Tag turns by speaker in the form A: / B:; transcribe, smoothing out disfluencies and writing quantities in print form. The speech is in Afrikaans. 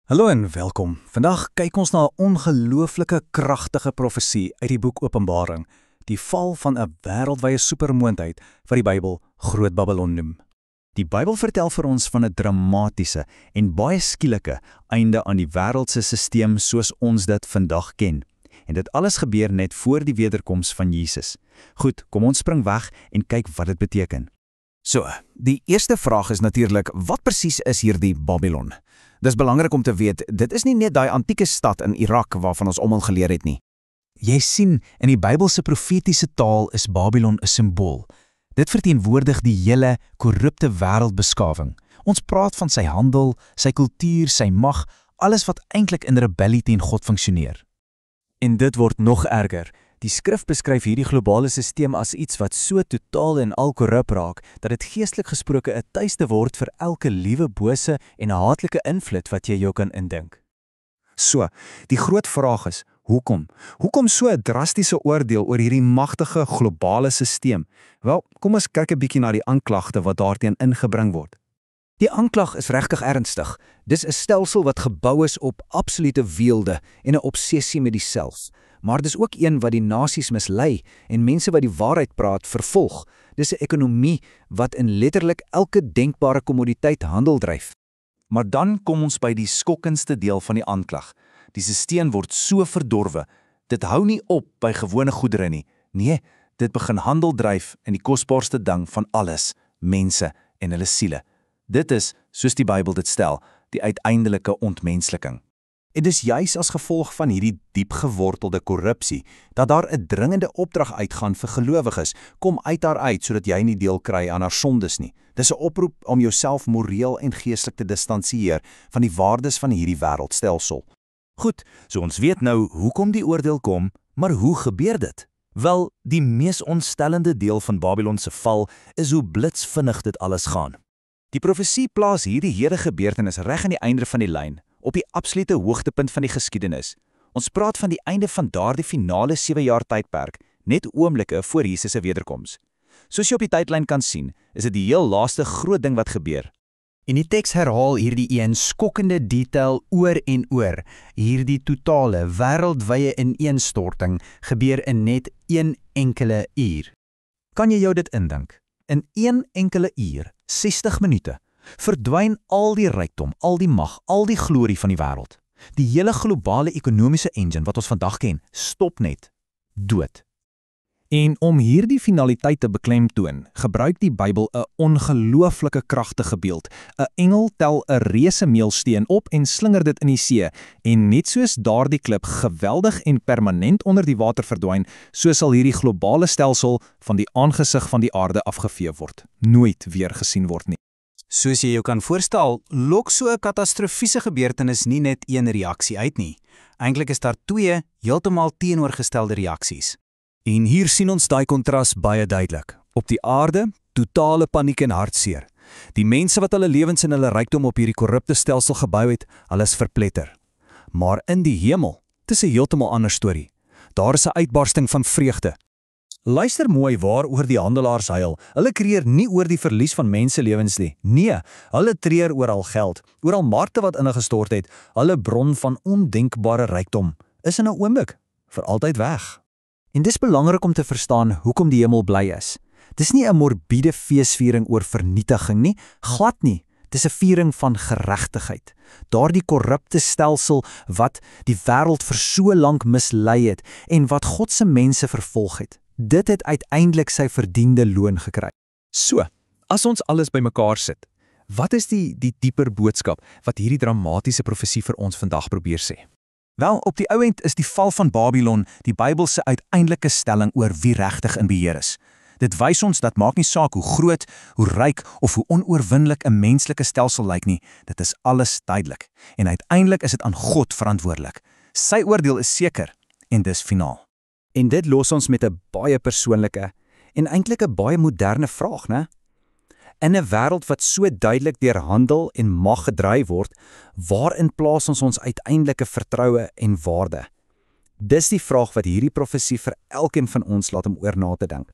A: Hallo en welkom. Vandag kyk ons na 'n ongelooflike kragtige profesie uit die boek Openbaring, die val van 'n wêreldwye supermoondheid wat die Bybel Groot Babylon noem.
B: Die Bybel vertel vir ons van 'n dramatiese en baie skielike einde aan die wêreldse stelsel soos ons dit vandag ken. En dit alles gebeur net voor die wederkoms van Jesus. Goed, kom ons spring weg en kyk wat dit beteken.
C: So, die eerste vraag is natuurlik, wat presies is hierdie Babylon? Dis belangrik om te weet, dit is nie net daai antieke stad in Irak waarvan ons almal geleer het nie.
D: Jy sien, in die Bybelse profetiese taal is Babylon 'n simbool. Dit verteenwoordig die hele korrupte wêreldbeskawing. Ons praat van sy handel, sy kultuur, sy mag, alles wat eintlik in rebellie teen God funksioneer.
A: En dit word nog erger. Die skrif beskryf hierdie globale stelsel as iets wat so totaal en al korrup raak, dat dit geestelik gesproke 'n tuiste word vir elke liewe bose en haatlike invloed wat jy jou kan indink.
C: So, die groot vraag is, hoekom? Hoekom so 'n drastiese oordeel oor hierdie magtige globale stelsel? Wel, kom ons kyk 'n bietjie na die aanklagte wat daarteen ingebring word.
E: Die aanklag is regtig ernstig. Dis 'n stelsel wat gebou is op absolute weelde en 'n obsessie met die self. Maar dis ook een wat die nasies mislei en mense wat die waarheid praat vervolg. Dis 'n ekonomie wat in letterlik elke denkbare kommoditeit handel dryf.
B: Maar dan kom ons by die skokkendste deel van die aanklag. Die stelsel word so verdorwe. Dit hou nie op by gewone goedere nie. Nee, dit begin handel dryf in die kosbaarste ding van alles, mense en hulle siele. Dit is, soos die Bybel dit stel, die uiteindelike ontmensliking. En dis juis as gevolg van hierdie diep gewortelde korrupsie, dat daar 'n dringende opdrag uitgaan vir gelowiges, kom uit haar uit, sodat jy nie deel kry aan haar sondes nie. Dis 'n oproep om jouself moreel en geestelik te distansieer van die waardes van hierdie wêreldstelsel. Goed, so ons weet nou hoekom die oordeel kom, maar hoe gebeur dit? Wel, die mees ontstellende deel van Babylon se val is hoe blitsvinnig dit alles gaan. Die profesie plaas hierdie hele gebeurtenis reg aan die einde van die lyn, op die absolute hoogtepunt van die geskiedenis. Ons praat van die einde van daardie finale 7 jaar tydperk, net oomblikke voor Jesus se wederkoms. Soos jy op die tydlyn kan sien, is dit die heel laaste groot ding wat gebeur.
D: En die teks herhaal hierdie een skokkende detail oor en oor. Hierdie totale wêreldwye ineenstorting gebeur in net een enkele uur. Kan jy jou dit indink? In een enkele uur, 60 minute, verdwyn al die rykdom, al die mag, al die glorie van die wêreld. Die hele globale ekonomiese engine wat ons vandag ken, stop net. Dood.
A: En om hierdie finaliteit te beklemtoon, gebruik die Bybel 'n ongelooflike kragtige beeld. 'n Engel tel 'n reuse meelsteen op en slinger dit in die see, en net soos daardie klip geweldig en permanent onder die water verdwyn, so sal hierdie globale stelsel van die aangesig van die aarde afgevee word. Nooit weer gesien word nie.
E: Soos jy jou kan voorstel, lok so 'n katastrofiese gebeurtenis nie net een reaksie uit nie. Eintlik is daar 2 heeltemal teenoorgestelde reaksies.
A: En hier sien ons daai kontras baie duidelik. Op die aarde, totale paniek en hartseer. Die mense wat hulle lewens en hulle rykdom op hierdie korrupte stelsel gebou het, alles verpletter. Maar in die hemel, dis 'n heeltemal ander storie. Daar is 'n uitbarsting van vreugde.
F: Luister mooi waaroor die handelaars huil. Hulle kreer nie oor die verlies van menselewens nie. Nee, hulle treur oor al geld, oor al markte wat ingestort het. Hulle bron van ondenkbare rykdom is in 'n oomblik vir altyd weg.
E: En dis belangrik om te verstaan hoekom die hemel bly is. Dis nie 'n morbiede feesviering oor vernietiging nie, glad nie. Dis 'n viering van geregtigheid. Daardie korrupte stelsel wat die wêreld vir so lank mislei het en wat God se mense vervolg het. Dit het uiteindelik sy verdiende loon gekry.
A: So, as ons alles bymekaar sit, wat is die dieper boodskap wat hierdie dramatiese profesie vir ons vandag probeer sê? Wel, op die ou end is die val van Babylon die Bybel se uiteindelike stelling oor wie regtig in beheer is. Dit wys ons dat maak nie saak hoe groot, hoe ryk of hoe onoorwinlik 'n menslike stelsel lyk nie, dit is alles duidelik. En uiteindelik is dit aan God verantwoordelik. Sy oordeel is seker en dis finaal.
E: En dit los ons met 'n baie persoonlike en eintlik 'n baie moderne vraag, né? In 'n wêreld wat so duidelik deur handel en mag gedryf word, waarin plaas ons uiteindelike vertroue en waarde? Dis die vraag wat hierdie profesie vir elkeen van ons laat om oor na te dink.